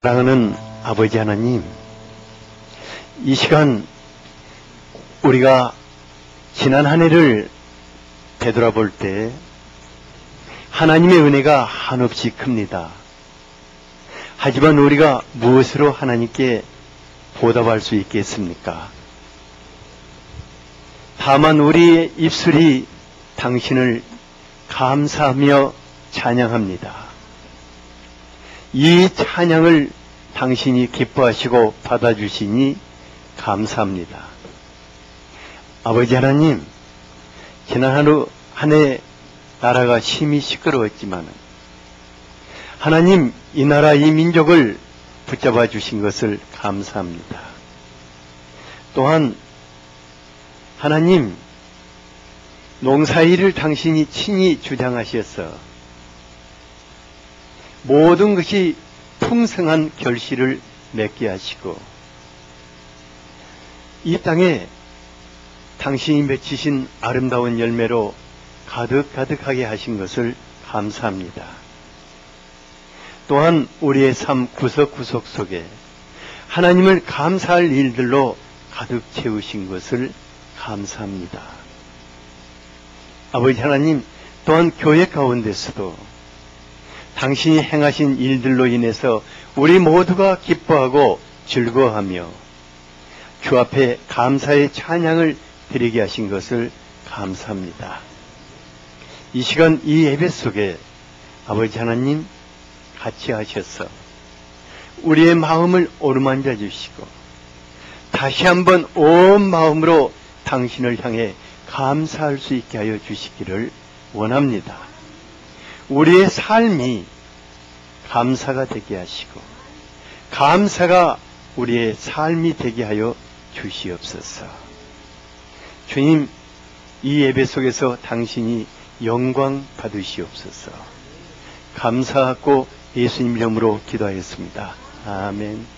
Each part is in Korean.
사랑하는 아버지 하나님, 이 시간 우리가 지난 한 해를 되돌아볼 때 하나님의 은혜가 한없이 큽니다. 하지만 우리가 무엇으로 하나님께 보답할 수 있겠습니까? 다만 우리의 입술이 당신을 감사하며 찬양합니다. 이 찬양을 당신이 기뻐하시고 받아주시니 감사합니다. 아버지 하나님, 지난 하루 한 해 나라가 심히 시끄러웠지만 하나님, 이 나라 이 민족을 붙잡아 주신 것을 감사합니다. 또한 하나님, 농사일을 당신이 친히 주장하셔서 모든 것이 풍성한 결실을 맺게 하시고 이 땅에 당신이 맺히신 아름다운 열매로 가득가득하게 하신 것을 감사합니다. 또한 우리의 삶 구석구석 속에 하나님을 감사할 일들로 가득 채우신 것을 감사합니다. 아버지 하나님, 또한 교회 가운데서도 당신이 행하신 일들로 인해서 우리 모두가 기뻐하고 즐거워하며 주 앞에 감사의 찬양을 드리게 하신 것을 감사합니다. 이 시간 이 예배 속에 아버지 하나님 같이 하셔서 우리의 마음을 어루만져 주시고 다시 한번 온 마음으로 당신을 향해 감사할 수 있게 하여 주시기를 원합니다. 우리의 삶이 감사가 되게 하시고 감사가 우리의 삶이 되게 하여 주시옵소서. 주님, 이 예배 속에서 당신이 영광 받으시옵소서. 감사하고 예수님 이름으로 기도하였습니다. 아멘.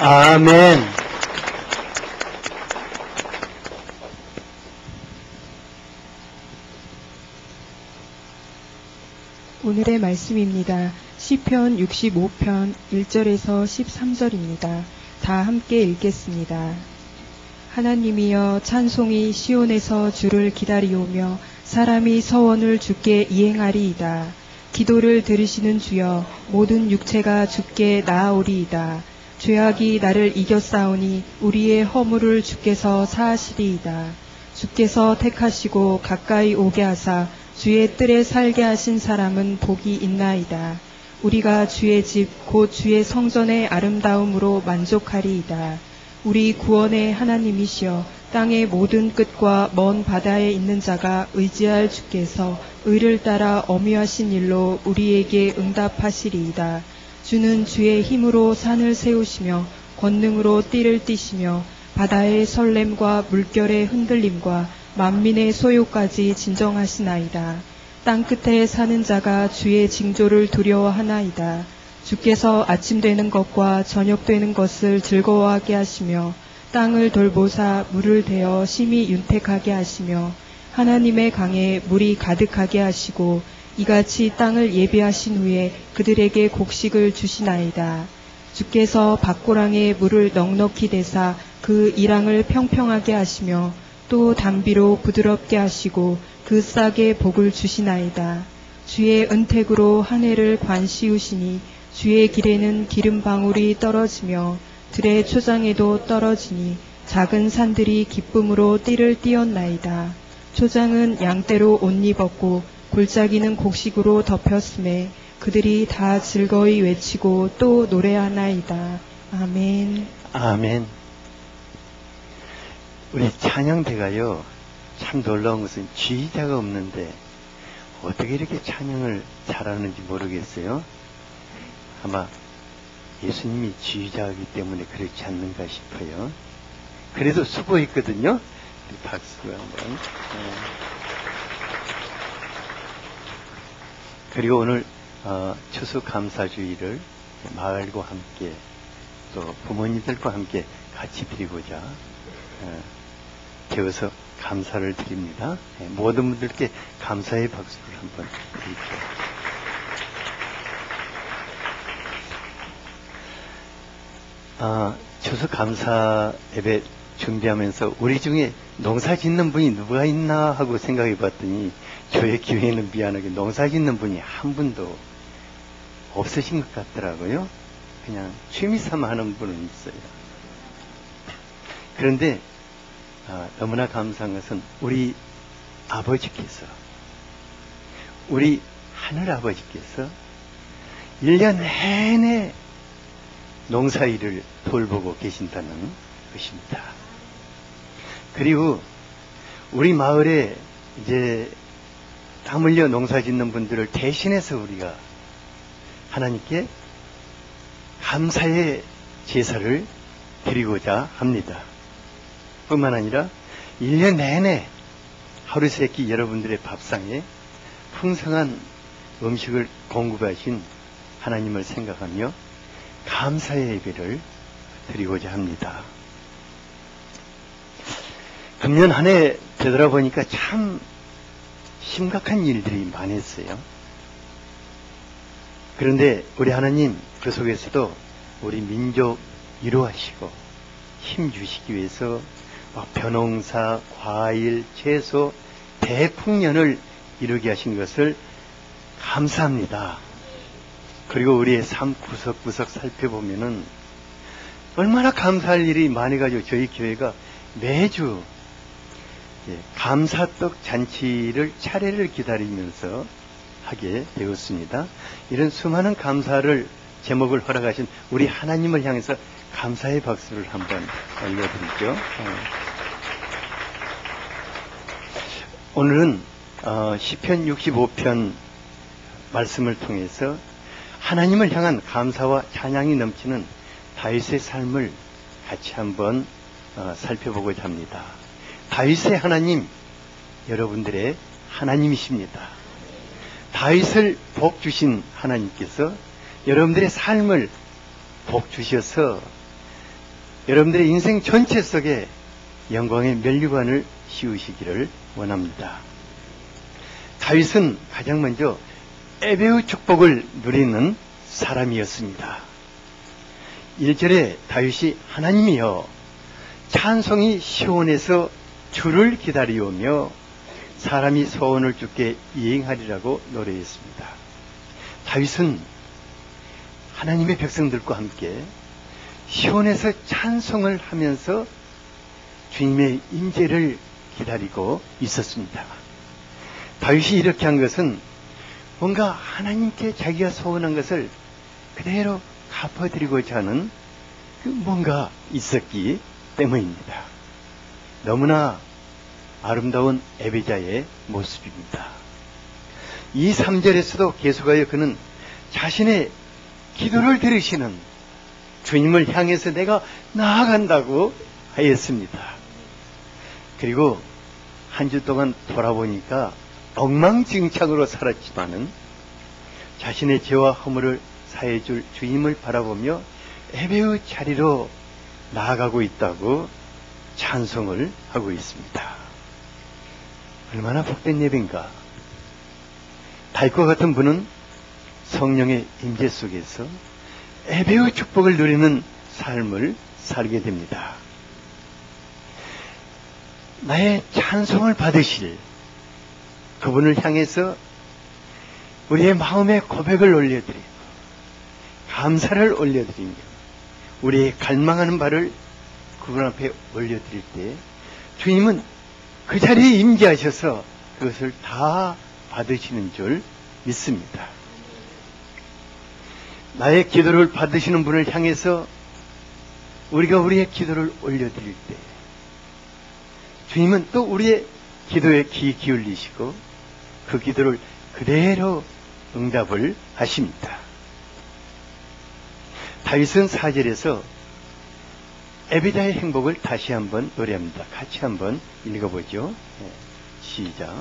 아멘. 오늘의 말씀입니다. 시편 65편 1절에서 13절입니다. 다 함께 읽겠습니다. 하나님이여 찬송이 시온에서 주를 기다리오며 사람이 서원을 주께 이행하리이다. 기도를 들으시는 주여 모든 육체가 주께 나아오리이다. 죄악이 나를 이겼사오니 우리의 허물을 주께서 사하시리이다. 주께서 택하시고 가까이 오게 하사 주의 뜰에 살게 하신 사람은 복이 있나이다. 우리가 주의 집 곧 주의 성전의 아름다움으로 만족하리이다. 우리 구원의 하나님이시여 땅의 모든 끝과 먼 바다에 있는 자가 의지할 주께서 의를 따라 엄위하신 일로 우리에게 응답하시리이다. 주는 주의 힘으로 산을 세우시며 권능으로 띠를 띠시며 바다의 설렘과 물결의 흔들림과 만민의 소요까지 진정하시나이다. 땅끝에 사는 자가 주의 징조를 두려워하나이다. 주께서 아침 되는 것과 저녁 되는 것을 즐거워하게 하시며 땅을 돌보사 물을 대어 심히 윤택하게 하시며 하나님의 강에 물이 가득하게 하시고 이같이 땅을 예비하신 후에 그들에게 곡식을 주시나이다. 주께서 밭고랑에 물을 넉넉히 대사 그 이랑을 평평하게 하시며 또 담비로 부드럽게 하시고 그 싹에 복을 주시나이다. 주의 은택으로 한 해를 관시우시니 주의 길에는 기름방울이 떨어지며 들의 초장에도 떨어지니 작은 산들이 기쁨으로 띠를 띄었나이다. 초장은 양떼로 옷 입었고 골짜기는 곡식으로 덮였음에 그들이 다 즐거이 외치고 또 노래하나이다. 아멘. 아멘. 우리 찬양대가요, 참 놀라운 것은 지휘자가 없는데 어떻게 이렇게 찬양을 잘하는지 모르겠어요. 아마 예수님이 지휘자이기 때문에 그렇지 않는가 싶어요. 그래도 수고했거든요. 박수 한번. 그리고 오늘 추수감사주의를 마을과 함께 또 부모님들과 함께 같이 드리고자 되어서 감사를 드립니다. 모든 분들께 감사의 박수를 한번 드릴게요. 추수감사 예배 준비하면서 우리 중에 농사 짓는 분이 누가 있나 하고 생각해 봤더니 저희 교회는 미안하게 농사 짓는 분이 한 분도 없으신 것 같더라고요. 그냥 취미삼아 하는 분은 있어요. 그런데 너무나 감사한 것은 우리 아버지께서, 우리 하늘아버지께서 1년 내내 농사일을 돌보고 계신다는 것입니다. 그리고 우리 마을에 이제 땀 흘려 농사 짓는 분들을 대신해서 우리가 하나님께 감사의 제사를 드리고자 합니다. 뿐만 아니라 1년 내내 하루 세끼 여러분들의 밥상에 풍성한 음식을 공급하신 하나님을 생각하며 감사의 예배를 드리고자 합니다. 금년 한 해 되돌아보니까 참 심각한 일들이 많았어요. 그런데 우리 하나님 그 속에서도 우리 민족 위로하시고 힘 주시기 위해서 벼농사, 과일, 채소, 대풍년을 이루게 하신 것을 감사합니다. 그리고 우리의 삶 구석구석 살펴보면은 얼마나 감사할 일이 많아가지고 저희 교회가 매주 감사떡 잔치를 차례를 기다리면서 하게 되었습니다. 이런 수많은 감사를 제목을 허락하신 우리 하나님을 향해서 감사의 박수를 한번 올려드리죠. 오늘은 시편 65편 말씀을 통해서 하나님을 향한 감사와 찬양이 넘치는 다윗의 삶을 같이 한번 살펴보고자 합니다. 다윗의 하나님, 여러분들의 하나님이십니다. 다윗을 복 주신 하나님께서 여러분들의 삶을 복 주셔서 여러분들의 인생 전체 속에 영광의 면류관을 씌우시기를 원합니다. 다윗은 가장 먼저 에베의 축복을 누리는 사람이었습니다. 1절에 다윗이 하나님이여 찬송이 시온에서 주를 기다리오며 사람이 소원을 주께 이행하리라고 노래했습니다. 다윗은 하나님의 백성들과 함께 시온에서 찬송을 하면서 주님의 임재를 기다리고 있었습니다. 다윗이 이렇게 한 것은 뭔가 하나님께 자기가 소원한 것을 그대로 갚아드리고자 하는 그 뭔가 있었기 때문입니다. 너무나 아름다운 에베자의 모습입니다. 이 3절에서도 계속하여 그는 자신의 기도를 들으시는 주님을 향해서 내가 나아간다고 하였습니다. 그리고 한 주 동안 돌아보니까 엉망진창으로 살았지만은 자신의 죄와 허물을 사해줄 주님을 바라보며 에베의 자리로 나아가고 있다고 찬송을 하고 있습니다. 얼마나 복된 예배인가. 다윗과 같은 분은 성령의 임재 속에서 에베의 축복을 누리는 삶을 살게 됩니다. 나의 찬송을 받으실 그분을 향해서 우리의 마음의 고백을 올려드리고 감사를 올려드리며 우리의 갈망하는 바를 그분 앞에 올려드릴 때 주님은 그 자리에 임재하셔서 그것을 다 받으시는 줄 믿습니다. 나의 기도를 받으시는 분을 향해서 우리가 우리의 기도를 올려드릴 때 주님은 또 우리의 기도에 귀 기울이시고 그 기도를 그대로 응답을 하십니다. 다윗은 4절에서 에베자의 행복을 다시 한번 노래합니다. 같이 한번 읽어보죠. 시작.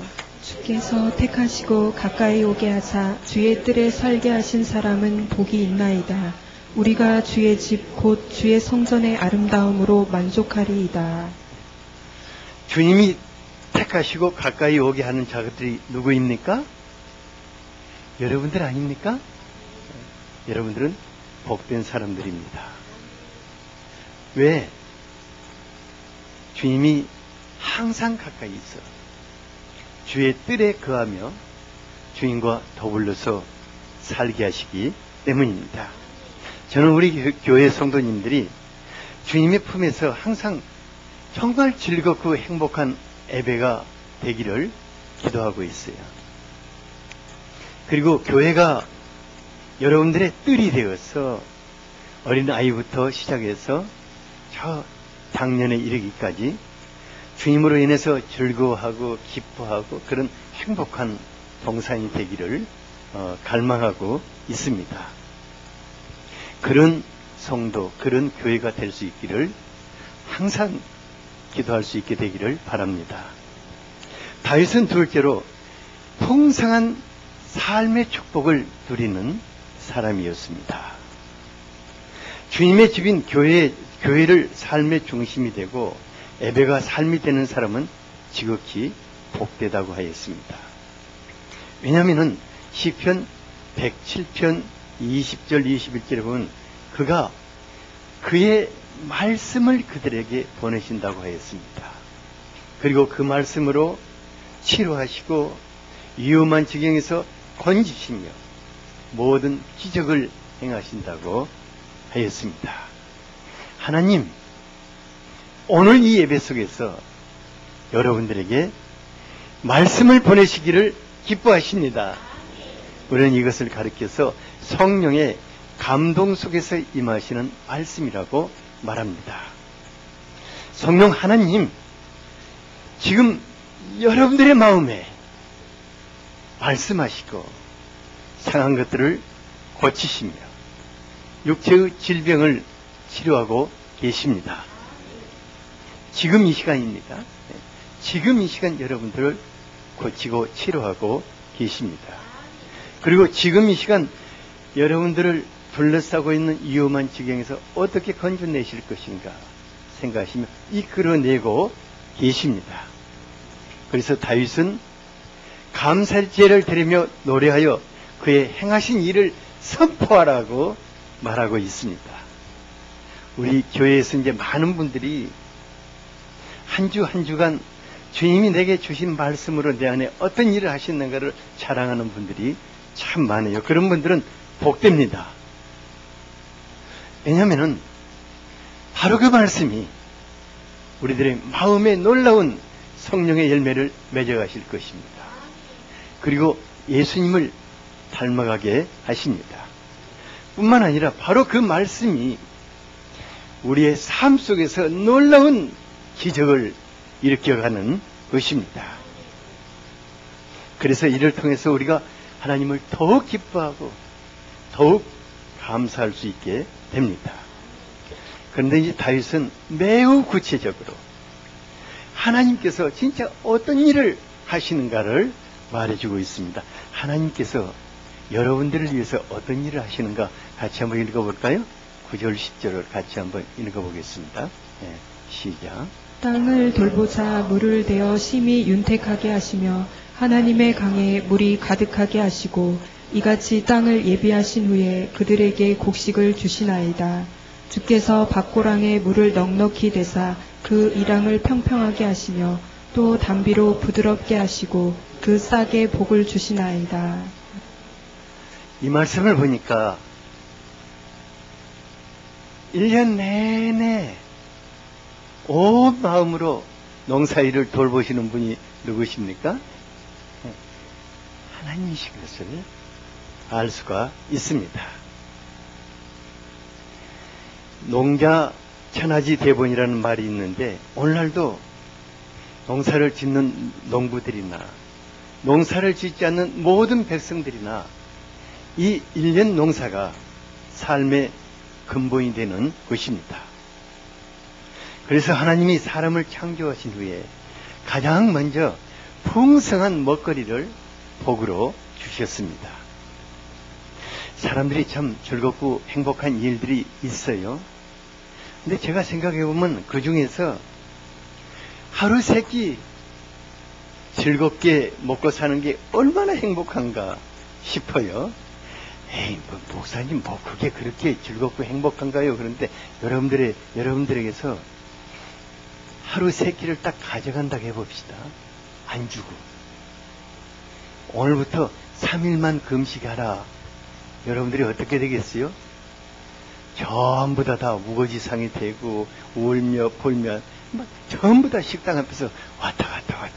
주께서 택하시고 가까이 오게 하사 주의 뜰에 살게 하신 사람은 복이 있나이다. 우리가 주의 집 곧 주의 성전의 아름다움으로 만족하리이다. 주님이 택하시고 가까이 오게 하는 자들이 누구입니까? 여러분들 아닙니까? 여러분들은 복된 사람들입니다. 왜? 주님이 항상 가까이 있어 주의 뜰에 거하며 주님과 더불어서 살게 하시기 때문입니다. 저는 우리 교회 성도님들이 주님의 품에서 항상 정말 즐겁고 행복한 예배가 되기를 기도하고 있어요. 그리고 교회가 여러분들의 뜰이 되어서 어린아이부터 시작해서 저 작년에 이르기까지 주님으로 인해서 즐거워하고 기뻐하고 그런 행복한 동산이 되기를 갈망하고 있습니다. 그런 성도, 그런 교회가 될 수 있기를 항상 기도할 수 있게 되기를 바랍니다. 다윗은 둘째로 풍성한 삶의 축복을 누리는 사람이었습니다. 주님의 집인 교회를 삶의 중심이 되고 예배가 삶이 되는 사람은 지극히 복되다고 하였습니다. 왜냐하면 시편 107편 20절 21절에 보면 그가 그의 말씀을 그들에게 보내신다고 하였습니다. 그리고 그 말씀으로 치료하시고 위험한 지경에서 건지시며 모든 기적을 행하신다고 하였습니다. 하나님, 오늘 이 예배 속에서 여러분들에게 말씀을 보내시기를 기뻐하십니다. 우리는 이것을 가르쳐서 성령의 감동 속에서 임하시는 말씀이라고 말합니다. 성령 하나님, 지금 여러분들의 마음에 말씀하시고 상한 것들을 고치시며 육체의 질병을 치료하고 계십니다. 지금 이 시간입니다. 지금 이 시간 여러분들을 고치고 치료하고 계십니다. 그리고 지금 이 시간 여러분들을 둘러싸고 있는 위험한 지경에서 어떻게 건져내실 것인가 생각하시며 이끌어내고 계십니다. 그래서 다윗은 감사제를 드리며 노래하여 그의 행하신 일을 선포하라고 말하고 있습니다. 우리 교회에서 이제 많은 분들이 한 주 한 주간 주님이 내게 주신 말씀으로 내 안에 어떤 일을 하시는가를 자랑하는 분들이 참 많아요. 그런 분들은 복됩니다. 왜냐하면 바로 그 말씀이 우리들의 마음에 놀라운 성령의 열매를 맺어가실 것입니다. 그리고 예수님을 닮아가게 하십니다. 뿐만 아니라 바로 그 말씀이 우리의 삶 속에서 놀라운 기적을 일으켜가는 것입니다. 그래서 이를 통해서 우리가 하나님을 더욱 기뻐하고 더욱 감사할 수 있게 됩니다. 그런데 이제 다윗은 매우 구체적으로 하나님께서 진짜 어떤 일을 하시는가를 말해주고 있습니다. 하나님께서 여러분들을 위해서 어떤 일을 하시는가 같이 한번 읽어볼까요? 9절 10절을 같이 한번 읽어보겠습니다. 네, 시작. 땅을 돌보자 물을 대어 심히 윤택하게 하시며 하나님의 강에 물이 가득하게 하시고 이같이 땅을 예비하신 후에 그들에게 곡식을 주시나이다. 주께서 밭고랑에 물을 넉넉히 대사 그 이랑을 평평하게 하시며 또 담비로 부드럽게 하시고 그 싹에 복을 주시나이다. 이 말씀을 보니까 1년 내내 온 마음으로 농사일을 돌보시는 분이 누구십니까? 하나님이신 것을 알 수가 있습니다. 농자 천하지 대본이라는 말이 있는데 오늘날도 농사를 짓는 농부들이나 농사를 짓지 않는 모든 백성들이나 이 1년 농사가 삶의 근본이 되는 것입니다. 그래서 하나님이 사람을 창조하신 후에 가장 먼저 풍성한 먹거리를 복으로 주셨습니다. 사람들이 참 즐겁고 행복한 일들이 있어요. 근데 제가 생각해 보면 그 중에서 하루 세 끼 즐겁게 먹고 사는 게 얼마나 행복한가 싶어요. 에이, 목사님, 그게 그렇게 즐겁고 행복한가요? 그런데 여러분들에게서 하루 세 끼를 딱 가져간다고 해봅시다. 안 주고. 오늘부터 3일만 금식하라. 여러분들이 어떻게 되겠어요? 전부 다 우거지상이 되고, 울며, 볼며, 전부 다 식당 앞에서 왔다 갔다.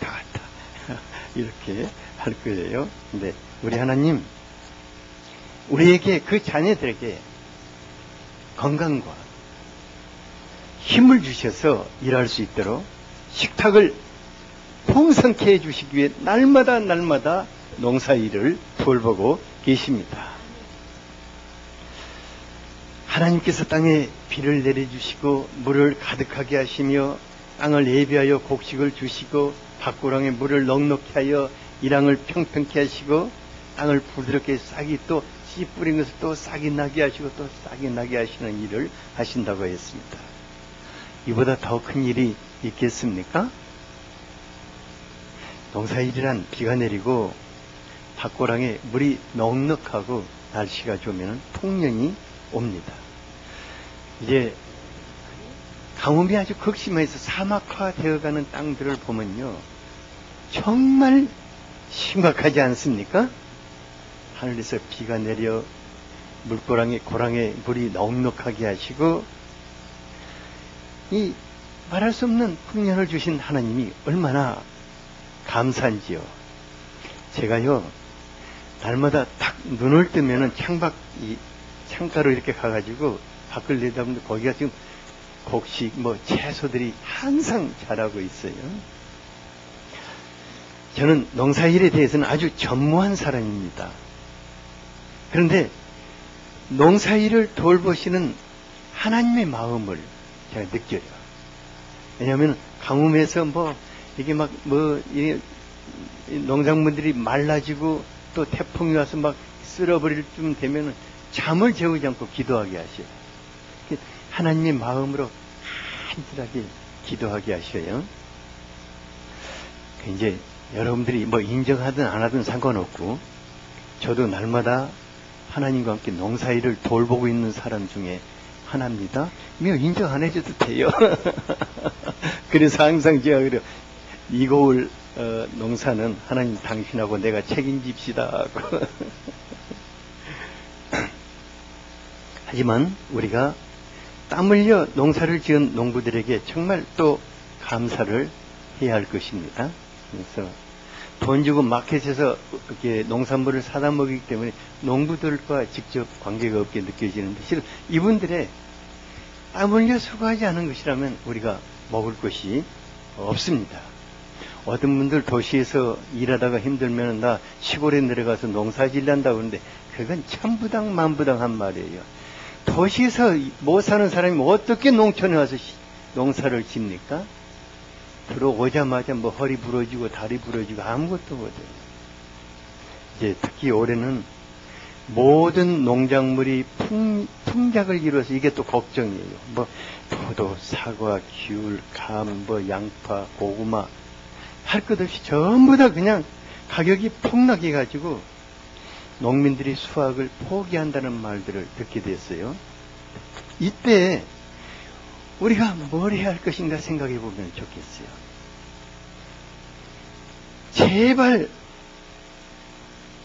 이렇게 할 거예요. 근데 우리 하나님, 우리에게 그 자녀들에게 건강과 힘을 주셔서 일할 수 있도록 식탁을 풍성케 해주시기 위해 날마다 농사일을 돌보고 계십니다. 하나님께서 땅에 비를 내려주시고 물을 가득하게 하시며 땅을 예비하여 곡식을 주시고 밭고랑에 물을 넉넉히 하여 이랑을 평평케 하시고 땅을 부드럽게 싹이 또 씨 뿌린 것을 또 싹이 나게 하시고 또 싹이 나게 하시는 일을 하신다고 했습니다. 이보다 더 큰 일이 있겠습니까? 농사일이란 비가 내리고 밭고랑에 물이 넉넉하고 날씨가 좋으면 풍년이 옵니다. 이제 가뭄이 아주 극심해서 사막화 되어가는 땅들을 보면요, 정말 심각하지 않습니까? 하늘에서 비가 내려 고랑에 물이 넉넉하게 하시고 이 말할 수 없는 풍년을 주신 하나님이 얼마나 감사한지요. 제가요, 날마다 딱 눈을 뜨면은 창가로 이렇게 가가지고 밖을 내다보면 거기가 지금 곡식, 채소들이 항상 자라고 있어요. 저는 농사일에 대해서는 아주 전무한 사람입니다. 그런데 농사일을 돌보시는 하나님의 마음을 제가 느껴요. 왜냐하면 가뭄에서 이게 농작물들이 말라지고 또 태풍이 와서 쓸어버릴 쯤 되면은 잠을 재우지 않고 기도하게 하셔요. 하나님의 마음으로 간절하게 기도하게 하셔요. 이제 여러분들이 뭐 인정하든 안 하든 상관없고, 저도 날마다 하나님과 함께 농사일을 돌보고 있는 사람 중에 하나입니다. 인정 안 해줘도 돼요. 그래서 항상 제가 그래요. 이고을 농사는 하나님 당신하고 내가 책임집시다. 하지만 우리가 땀 흘려 농사를 지은 농부들에게 정말 또 감사를 해야 할 것입니다. 그래서 돈 주고 마켓에서 이렇게 농산물을 사다 먹이기 때문에 농부들과 직접 관계가 없게 느껴지는데, 실은 이분들의 땀 흘려 수고하지 않은 것이라면 우리가 먹을 것이 없습니다. 어떤 분들 도시에서 일하다가 힘들면 나 시골에 내려가서 농사 질란다고 하는데, 그건 천부당 만부당한 말이에요. 도시에서 못 사는 사람이 어떻게 농촌에 와서 농사를 짓니까? 들어오자마자 뭐 허리 부러지고 다리 부러지고 아무것도 못해요. 이제 특히 올해는 모든 농작물이 풍작을 이루어서 이게 또 걱정이에요. 뭐 포도, 사과, 귤, 감, 뭐 양파, 고구마 할 것 없이 전부 다 그냥 가격이 폭락해가지고 농민들이 수확을 포기한다는 말들을 듣게 됐어요. 이때 우리가 뭘 해야 할 것인가 생각해 보면 좋겠어요. 제발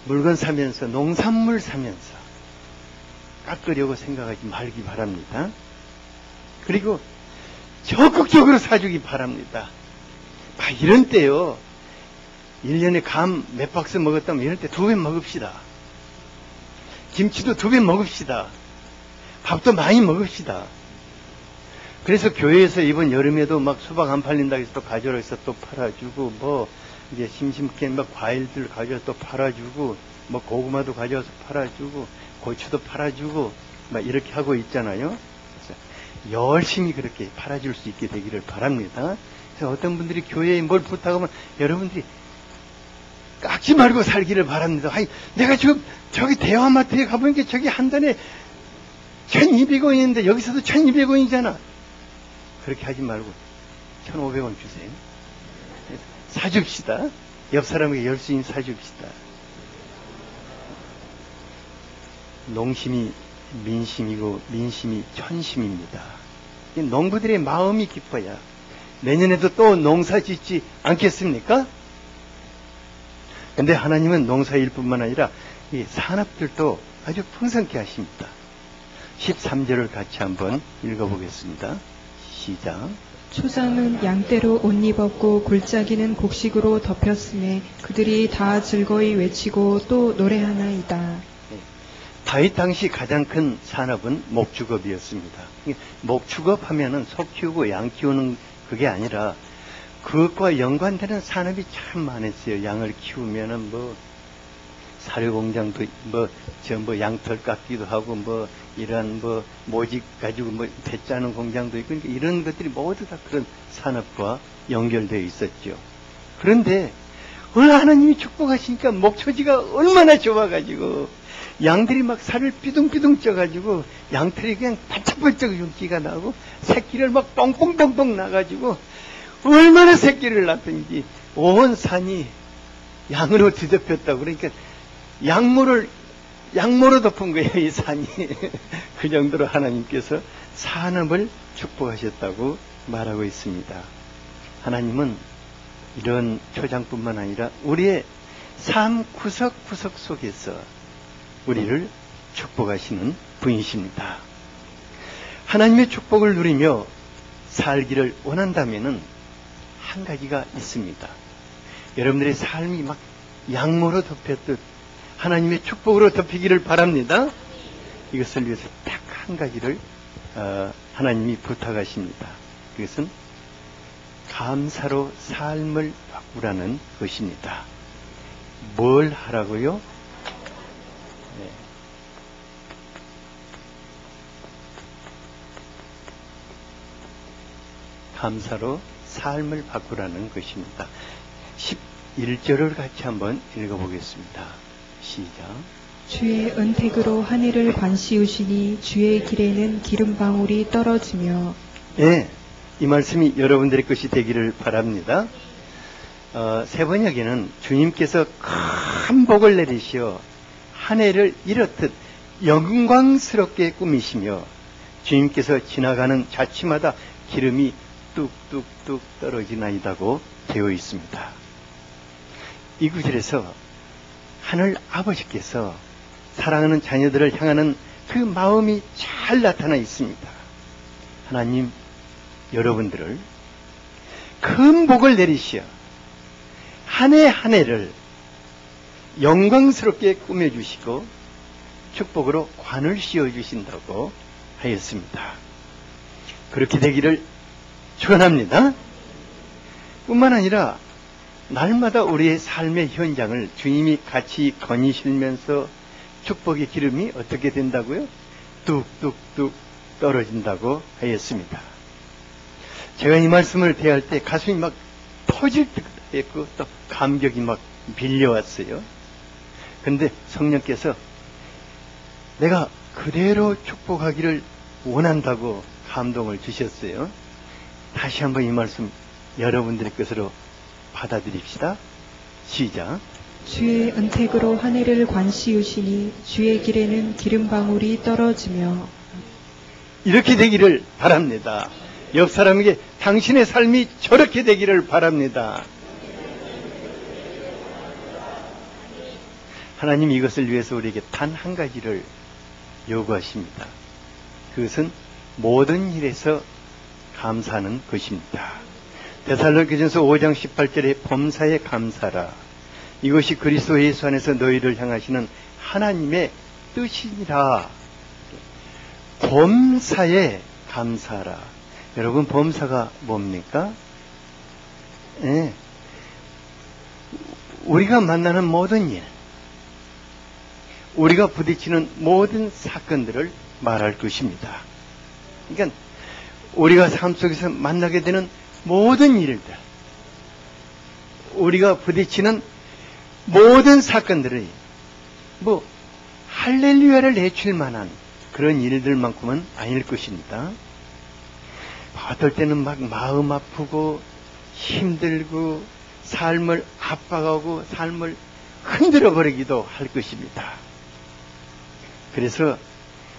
물건 사면서, 농산물 사면서 깎으려고 생각하지 말기 바랍니다. 그리고 적극적으로 사주기 바랍니다. 이런 때요, 1년에 감 몇 박스 먹었다면 이럴 때 2배 먹읍시다. 김치도 2배 먹읍시다. 밥도 많이 먹읍시다. 그래서 교회에서 이번 여름에도 막 수박 안 팔린다고 해서 또 가져라 해서 또 팔아주고, 뭐 이제 심심케 막 과일들 가져와서 또 팔아주고, 뭐 고구마도 가져와서 팔아주고, 고추도 팔아주고, 막 이렇게 하고 있잖아요. 그래서 열심히 그렇게 팔아줄 수 있게 되기를 바랍니다. 그래서 어떤 분들이 교회에 뭘 부탁하면 여러분들이 깎지 말고 살기를 바랍니다. 아니, 내가 지금 저기 대화마트에 가보니까 저기 한 단에 1,200원인데 여기서도 1,200원이잖아. 그렇게 하지 말고 1,500원 주세요. 사줍시다. 옆 사람에게 열심히 사줍시다. 농심이 민심이고 민심이 천심입니다. 농부들의 마음이 깊어야 내년에도 또 농사 짓지 않겠습니까? 근데 하나님은 농사일 뿐만 아니라 이 산업들도 아주 풍성케 하십니다. 13절을 같이 한번 읽어보겠습니다. 시작. 초장은 양떼로 옷 입었고 골짜기는 곡식으로 덮였음에 그들이 다 즐거이 외치고 또 노래하나이다. 다윗 당시 가장 큰 산업은 목축업이었습니다. 목축업 하면은 소 키우고 양 키우는 그게 아니라 그것과 연관되는 산업이 참 많았어요. 양을 키우면은 뭐 사료 공장도 뭐 양털 깎기도 하고 뭐 이런 뭐 모직 가지고 뭐 배 짜는 공장도 있고, 그러니까 이런 것들이 모두 다 그런 산업과 연결되어 있었죠. 그런데 오늘 하나님이 축복하시니까 목초지가 얼마나 좋아가지고 양들이 막 살을 삐둥삐둥 쪄가지고 양털이 그냥 반짝반짝 윤기가 나고 새끼를 막 뻥뻥뻥뻥 나가지고 얼마나 새끼를 낳든지 온 산이 양으로 뒤덮였다고. 그러니까 양모로 덮은 거예요, 이 산이. 그 정도로 하나님께서 산업을 축복하셨다고 말하고 있습니다. 하나님은 이런 초장뿐만 아니라 우리의 삶 구석구석 속에서 우리를 축복하시는 분이십니다. 하나님의 축복을 누리며 살기를 원한다면은 한 가지가 있습니다. 여러분들의 삶이 막 양모로 덮였듯 하나님의 축복으로 덮이기를 바랍니다. 이것을 위해서 딱 한 가지를 하나님이 부탁하십니다. 그것은 감사로 삶을 바꾸라는 것입니다. 뭘 하라고요? 네. 감사로 삶을 바꾸라는 것입니다. 11절을 같이 한번 읽어보겠습니다. 시작. 주의 은택으로 하늘을 관시우시니 주의 길에는 기름방울이 떨어지며. 예, 이 말씀이 여러분들의 것이 되기를 바랍니다. 세 번역에는 주님께서 큰 복을 내리시어 한 해를 이렇듯 영광스럽게 꾸미시며 주님께서 지나가는 자치마다 기름이 뚝뚝뚝 떨어지나이다고 되어 있습니다. 이 구절에서 하늘 아버지께서 사랑하는 자녀들을 향하는 그 마음이 잘 나타나 있습니다. 하나님, 여러분들을 큰 복을 내리시어 한 해 한 해를 영광스럽게 꾸며주시고 축복으로 관을 씌워주신다고 하였습니다. 그렇게 되기를 축원합니다. 뿐만 아니라 날마다 우리의 삶의 현장을 주님이 같이 거니시면서 축복의 기름이 어떻게 된다고요? 뚝뚝뚝 떨어진다고 하였습니다. 제가 이 말씀을 대할 때 가슴이 막 터질 듯 했고 또 감격이 막 밀려왔어요. 그런데 성령께서 내가 그대로 축복하기를 원한다고 감동을 주셨어요. 다시 한번 이 말씀 여러분들의 것으로 받아들입시다. 시작. 주의 은택으로 하늘을 관시우시니 주의 길에는 기름방울이 떨어지며. 이렇게 되기를 바랍니다. 옆 사람에게 당신의 삶이 저렇게 되기를 바랍니다. 하나님 이것을 위해서 우리에게 단 한 가지를 요구하십니다. 그것은 모든 일에서 감사하는 것입니다. 데살로니가전서 5장 18절에 범사에 감사라. 이것이 그리스도 예수 안에서 너희를 향하시는 하나님의 뜻이니라. 범사에 감사라. 여러분, 범사가 뭡니까? 예. 우리가 만나는 모든 일, 우리가 부딪히는 모든 사건들을 말할 것입니다. 그러니까 우리가 삶 속에서 만나게 되는 모든 일들, 우리가 부딪히는 모든 사건들이 할렐루야를 내칠 만한 그런 일들만큼은 아닐 것입니다. 어떨 때는 막 마음 아프고 힘들고 삶을 압박하고 삶을 흔들어 버리기도 할 것입니다. 그래서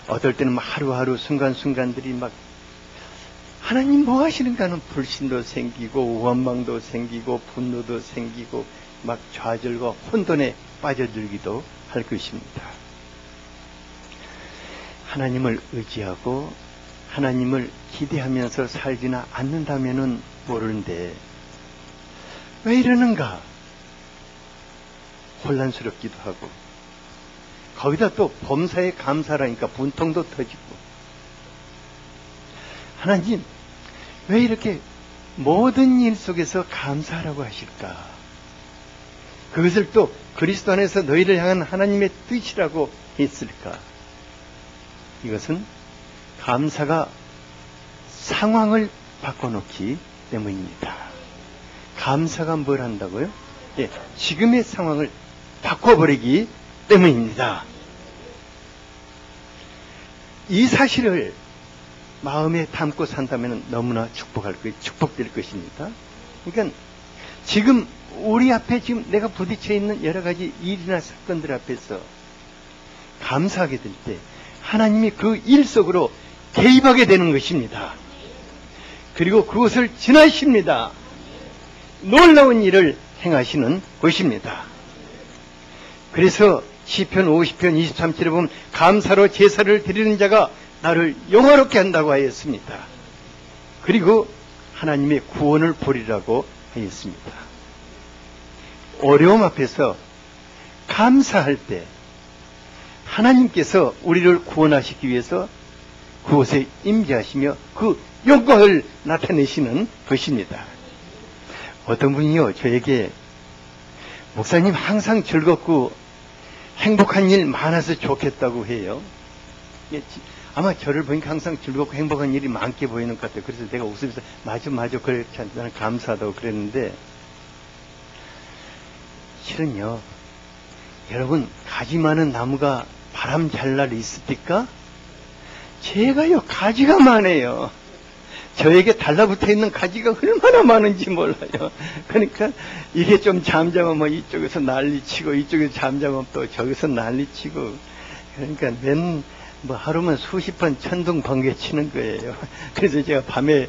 어떨 때는 하루하루 순간순간들이 막 하나님 뭐 하시는가 하는 불신도 생기고 원망도 생기고 분노도 생기고 막 좌절과 혼돈에 빠져들기도 할 것입니다. 하나님을 의지하고 하나님을 기대하면서 살지나 않는다면은 모르는데 왜 이러는가 혼란스럽기도 하고 거기다 또 범사에 감사라니까 분통도 터지고 하나님 왜 이렇게 모든 일 속에서 감사하라고 하실까? 그것을 또 그리스도 안에서 너희를 향한 하나님의 뜻이라고 했을까? 이것은 감사가 상황을 바꿔놓기 때문입니다. 감사가 뭘 한다고요? 예, 지금의 상황을 바꿔버리기 때문입니다. 이 사실을 마음에 담고 산다면 너무나 축복될 것입니다. 그러니까 지금 우리 앞에 지금 내가 부딪혀 있는 여러 가지 일이나 사건들 앞에서 감사하게 될 때 하나님이 그 일 속으로 개입하게 되는 것입니다. 그리고 그것을 지나십니다. 놀라운 일을 행하시는 것입니다. 그래서 시편 50편 23절에 보면 감사로 제사를 드리는 자가 나를 영화롭게 한다고 하였습니다. 그리고 하나님의 구원을 보리라고 하였습니다. 어려움 앞에서 감사할 때 하나님께서 우리를 구원하시기 위해서 그곳에 임재하시며 그 영광을 나타내시는 것입니다. 어떤 분이요 저에게 목사님 항상 즐겁고 행복한 일 많아서 좋겠다고 해요. 아마 저를 보니까 항상 즐겁고 행복한 일이 많게 보이는 것 같아요. 그래서 내가 웃으면서 맞아 그렇지 않나 감사하다고 그랬는데 실은요 여러분, 가지 많은 나무가 바람 잘 날 있습니까? 제가요, 가지가 많아요. 저에게 달라붙어 있는 가지가 얼마나 많은지 몰라요. 그러니까 이게 좀 잠잠하면 이쪽에서 난리치고, 이쪽에서 잠잠하면 또 저기서 난리치고, 그러니까 하루만 수십 번 천둥 번개 치는 거예요. 그래서 제가 밤에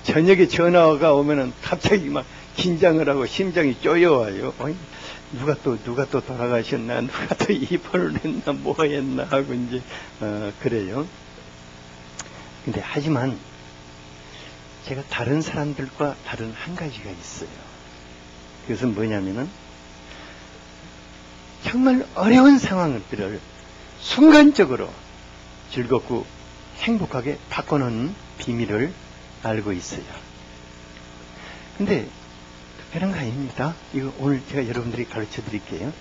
저녁에 전화가 오면은 갑자기 막 긴장을 하고 심장이 쪼여와요. 누가 또 돌아가셨나, 누가 또 입원을 했나, 뭐 했나 하고 이제, 그래요. 근데 하지만 제가 다른 사람들과 다른 한 가지가 있어요. 그것은 뭐냐면은 정말 어려운 상황들을 순간적으로 즐겁고 행복하게 바꿔놓는 비밀을 알고 있어요. 근데 특별한 거 아닙니다. 이거 오늘 제가 여러분들이 가르쳐 드릴게요.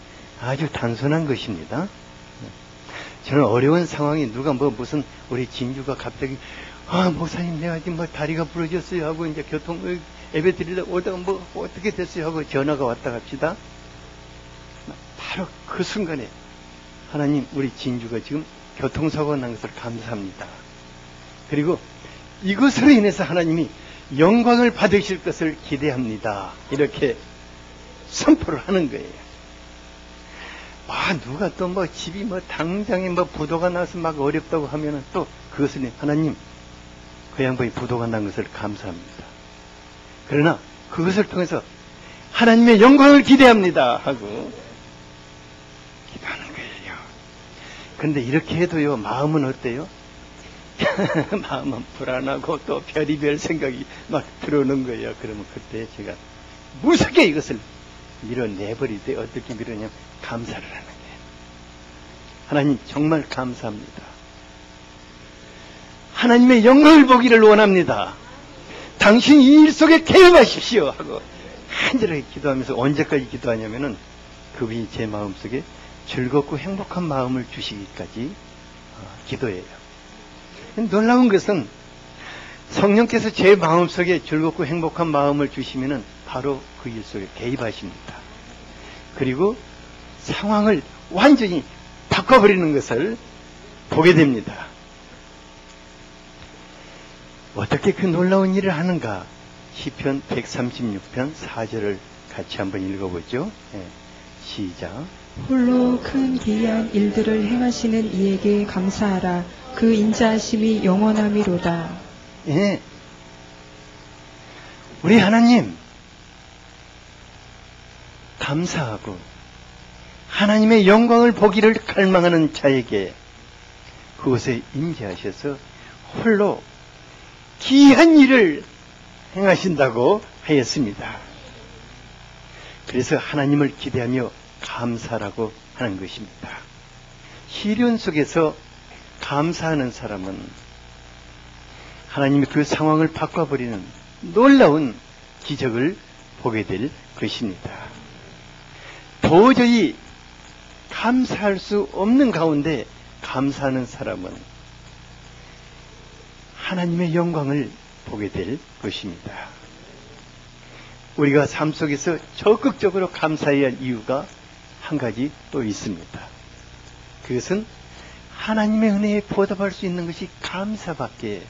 아주 단순한 것입니다. 저는 어려운 상황이 누가 무슨 우리 진주가 갑자기 목사님 내가 지금 다리가 부러졌어요 하고 이제 교통 예배 드리려고 오다가 어떻게 됐어요 하고 전화가 왔다 갑시다. 바로 그 순간에 하나님 우리 진주가 지금 교통사고가 난 것을 감사합니다. 그리고 이것으로 인해서 하나님이 영광을 받으실 것을 기대합니다. 이렇게 선포를 하는 거예요. 누가 또 집이 당장에 부도가 나서 막 어렵다고 하면은 또 그것을 하나님 그 양반이 부도가 난 것을 감사합니다. 그러나 그것을 통해서 하나님의 영광을 기대합니다 하고 기도하는 거예요. 그런데 이렇게 해도요, 마음은 어때요? 마음은 불안하고 또 별의별 생각이 막 들어오는 거예요. 그러면 그때 제가 무섭게 이것을 밀어내버리되 어떻게 밀어내냐면 감사를 하는 거예요. 하나님 정말 감사합니다. 하나님의 영광을 보기를 원합니다. 당신 이 일 속에 개입하십시오 하고 간절하게 기도하면서 언제까지 기도하냐면은 그분이 제 마음속에 즐겁고 행복한 마음을 주시기까지 기도해요. 놀라운 것은 성령께서 제 마음속에 즐겁고 행복한 마음을 주시면은 바로 그 일 속에 개입하십니다. 그리고 상황을 완전히 바꿔버리는 것을 보게 됩니다. 어떻게 그 놀라운 일을 하는가? 시편 136편 4절을 같이 한번 읽어보죠. 네, 시작. 홀로 큰 기이한 일들을 행하시는 이에게 감사하라. 그 인자하심이 영원함이로다. 예. 우리 하나님 감사하고 하나님의 영광을 보기를 갈망하는 자에게 그곳에 임재하셔서 홀로 기이한 일을 행하신다고 하였습니다. 그래서 하나님을 기대하며 감사라고 하는 것입니다. 시련 속에서 감사하는 사람은 하나님이 그 상황을 바꿔버리는 놀라운 기적을 보게 될 것입니다. 도저히 감사할 수 없는 가운데 감사하는 사람은 하나님의 영광을 보게 될 것입니다. 우리가 삶 속에서 적극적으로 감사해야 할 이유가 한 가지 또 있습니다. 그것은 하나님의 은혜에 보답할 수 있는 것이 감사밖에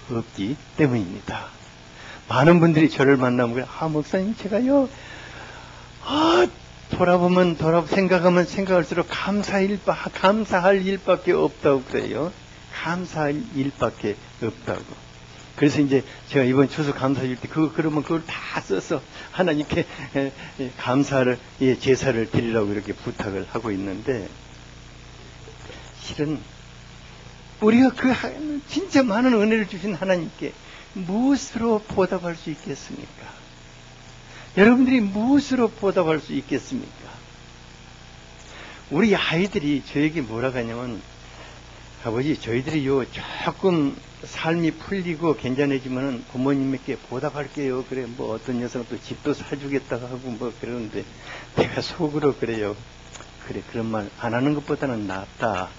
없기 때문입니다. 많은 분들이 저를 만나면 목사님 제가요 생각하면 생각할수록 감사할 일밖에 없다고 그래요. 감사할 일밖에 없다고. 그래서 이제 제가 이번 추수 감사일 때 그러면 그걸 다 써서 하나님께 감사를 제사를 드리라고 이렇게 부탁을 하고 있는데 실은 우리가 진짜 많은 은혜를 주신 하나님께 무엇으로 보답할 수 있겠습니까? 여러분들이 무엇으로 보답할 수 있겠습니까? 우리 아이들이 저에게 뭐라고 하냐면 아버지 저희들이요 조금 삶이 풀리고 괜찮아지면은 부모님께 보답할게요. 그래 어떤 녀석은 또 집도 사주겠다고 하고 그러는데 내가 속으로 그래요. 그래 그런 말 안 하는 것보다는 낫다.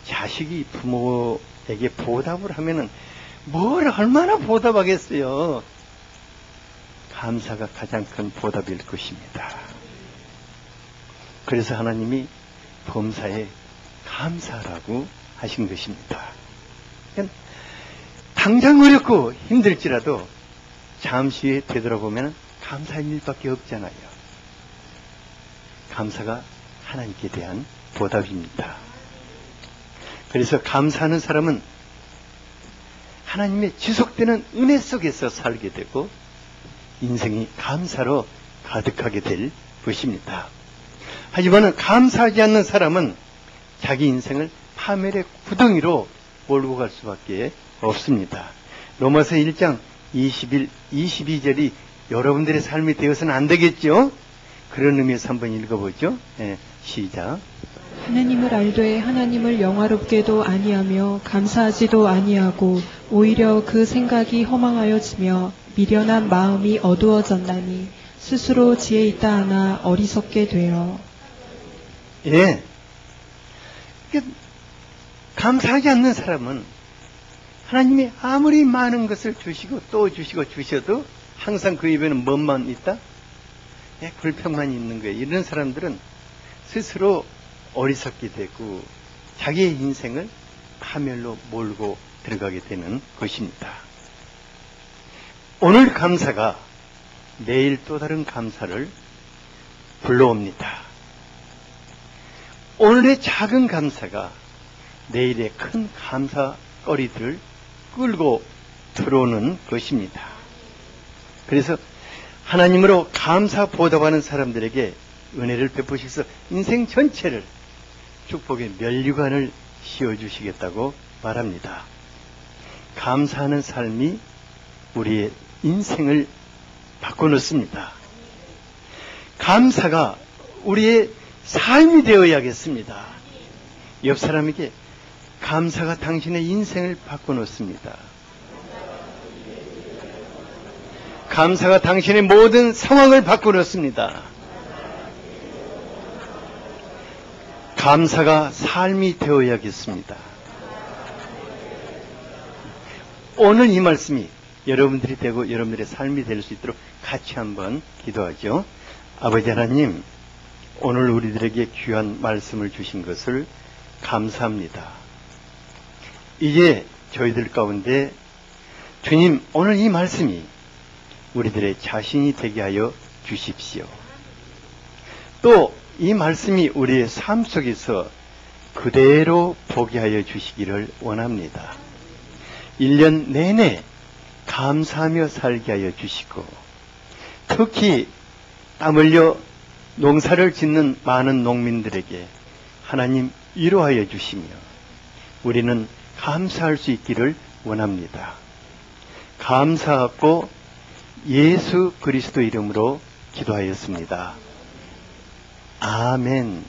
자식이 부모에게 보답을 하면은 얼마나 보답하겠어요. 감사가 가장 큰 보답일 것입니다. 그래서 하나님이 범사에 감사하라고 하신 것입니다. 당장 어렵고 힘들지라도 잠시 후에 되돌아보면 감사할 일밖에 없잖아요. 감사가 하나님께 대한 보답입니다. 그래서 감사하는 사람은 하나님의 지속되는 은혜 속에서 살게 되고 인생이 감사로 가득하게 될 것입니다. 하지만 감사하지 않는 사람은 자기 인생을 파멸의 구덩이로 몰고 갈 수밖에 없습니다. 로마서 1장 21, 22절이 여러분들의 삶이 되어서는 안 되겠죠? 그런 의미에서 한번 읽어보죠. 네, 시작. 하나님을 알되 하나님을 영화롭게도 아니하며 감사하지도 아니하고 오히려 그 생각이 허망하여지며 미련한 마음이 어두워졌나니 스스로 지혜 있다 하나 어리석게 되어. 예. 감사하지 않는 사람은 하나님이 아무리 많은 것을 주시고 또 주시고 주셔도 항상 그 입에는 뭐만 있다? 예, 불평만 있는 거예요. 이런 사람들은 스스로 어리석게 되고 자기의 인생을 파멸로 몰고 들어가게 되는 것입니다. 오늘 감사가 내일 또 다른 감사를 불러옵니다. 오늘의 작은 감사가 내일의 큰 감사거리들을 끌고 들어오는 것입니다. 그래서 하나님으로 감사 보답하는 사람들에게 은혜를 베푸셔서 인생 전체를 축복의 면류관을 씌워주시겠다고 말합니다. 감사하는 삶이 우리의 인생을 바꿔놓습니다. 감사가 우리의 삶이 되어야겠습니다. 옆 사람에게 감사가 당신의 인생을 바꿔놓습니다. 감사가 당신의 모든 상황을 바꿔놓습니다. 감사가 삶이 되어야겠습니다. 오늘 이 말씀이 여러분들이 되고 여러분들의 삶이 될 수 있도록 같이 한번 기도하죠. 아버지 하나님, 오늘 우리들에게 귀한 말씀을 주신 것을 감사합니다. 이제 저희들 가운데 주님, 오늘 이 말씀이 우리들의 자신이 되게 하여 주십시오. 또 이 말씀이 우리의 삶 속에서 그대로 보게 하여 주시기를 원합니다. 1년 내내 감사하며 살게 하여 주시고, 특히 땀 흘려 농사를 짓는 많은 농민들에게 하나님 위로하여 주시며 우리는 감사할 수 있기를 원합니다. 감사하고 예수 그리스도 이름으로 기도하였습니다. 아멘.